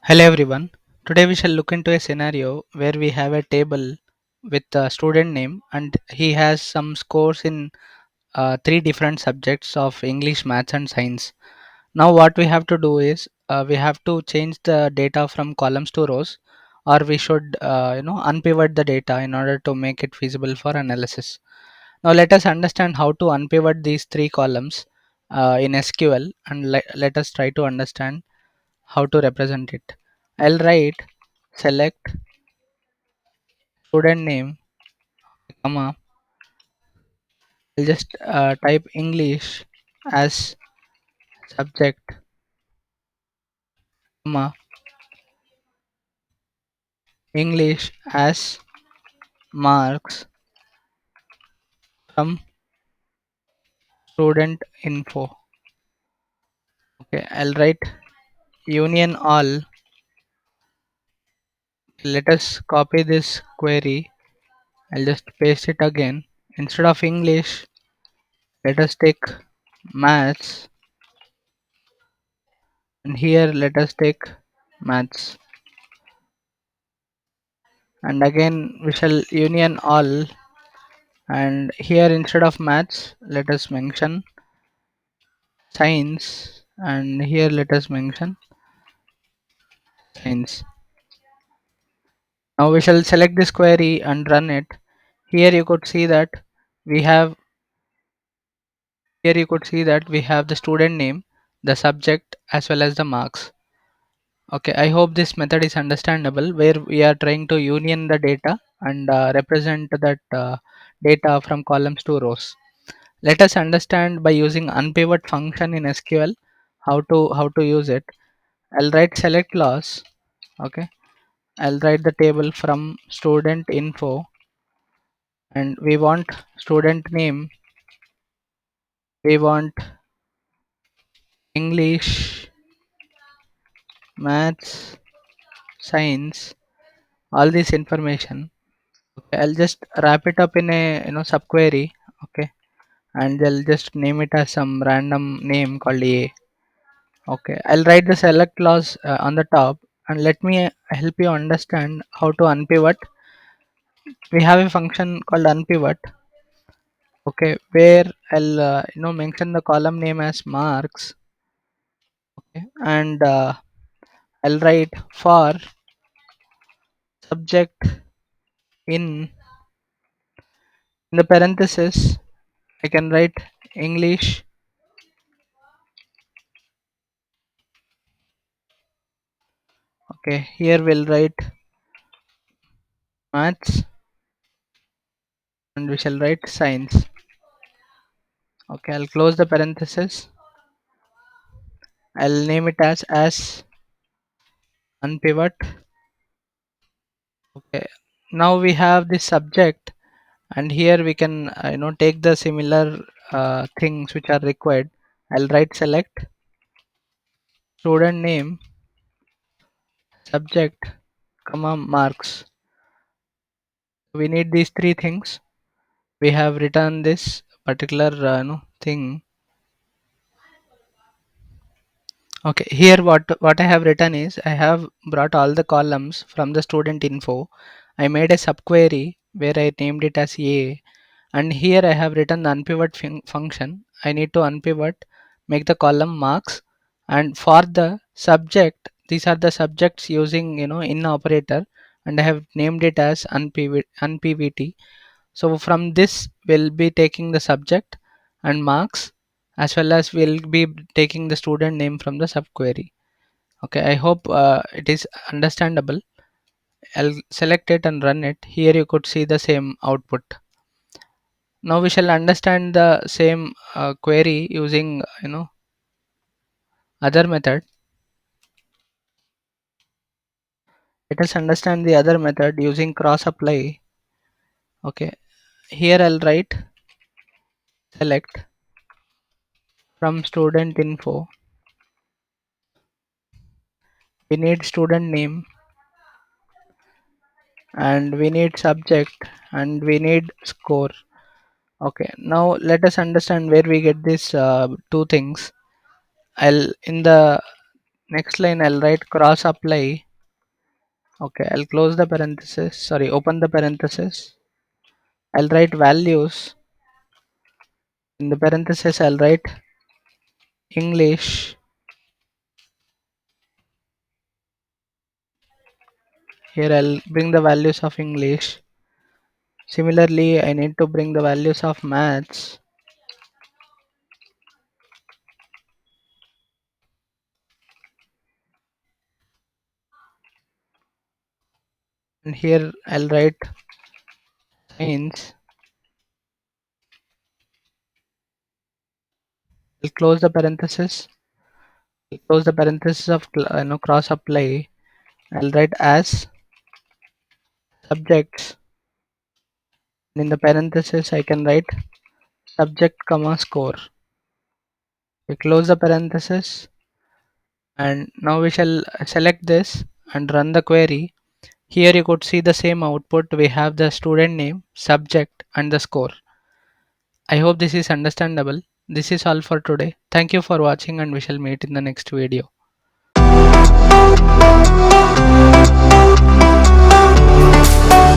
Hello everyone. Today we shall look into a scenario where we have a table with a student name and he has some scores in three different subjects of English, Maths and Science. Now what we have to do is we have to change the data from columns to rows, or we should unpivot the data in order to make it feasible for analysis. Now let us understand how to unpivot these three columns in SQL, and let us try to understand how to represent it. I'll write select student name, comma. I'll just type English as subject, comma, English as marks from student info. Okay, I'll write union all. Let us copy this query. I'll just paste it again. Instead of English, let us take maths, and here let us take maths. And again we shall union all, and here instead of maths let us mention science, and here let us mention science. Now we shall select this query and run it. Here you could see that we have the student name, the subject as well as the marks. Okay, I hope this method is understandable, where we are trying to union the data and represent that data from columns to rows. Let us understand by using unpivot function in SQL how to use it. I'll write select clause. Okay, I'll write the table from student info, and we want student name, we want English, Maths, Science, all this information. Okay, I'll just wrap it up in a subquery. Okay, and I'll just name it as some random name called A. Okay, I'll write the select clause on the top, and let me help you understand how to unpivot. We have a function called unpivot. Okay, where I'll mention the column name as marks. Okay, and I'll write for subject in the parenthesis. I can write English. Okay, here we'll write maths, and we shall write science. Okay, I'll close the parenthesis. I'll name it as unpivot. Okay, now we have this subject, and here we can take the similar things which are required. I'll write select student name, subject, comma, marks. We need these three things. We have written this particular thing. Okay, here what I have written is, I have brought all the columns from the student info. I made a subquery where I named it as A, and here I have written the unpivot function. I need to unpivot, make the column marks, and for the subject, these are the subjects using in operator, and I have named it as unpvt. So from this we'll be taking the subject and marks, as well as we'll be taking the student name from the subquery. Okay, I hope it is understandable. I'll select it and run it. Here you could see the same output. Now we shall understand the same query using other method. Let us understand the other method using cross apply. Okay, here I'll write select from student info. We need student name, and we need subject, and we need score. Okay, now let us understand where we get these two things. I'll in the Next line I'll write cross apply. Okay, I'll close the parenthesis. Sorry, open the parenthesis. I'll write values. In the parenthesis, I'll write English. Here I'll bring the values of English. Similarly, I need to bring the values of maths. And here I'll write science. I'll close the parenthesis. I'll close the parenthesis of cross apply. I'll write as subjects. And in the parenthesis, I can write subject comma score. We close the parenthesis, and now we shall select this and run the query. Here you could see the same output. We have the student name, subject, and the score. I hope this is understandable. This is all for today. Thank you for watching, and we shall meet in the next video.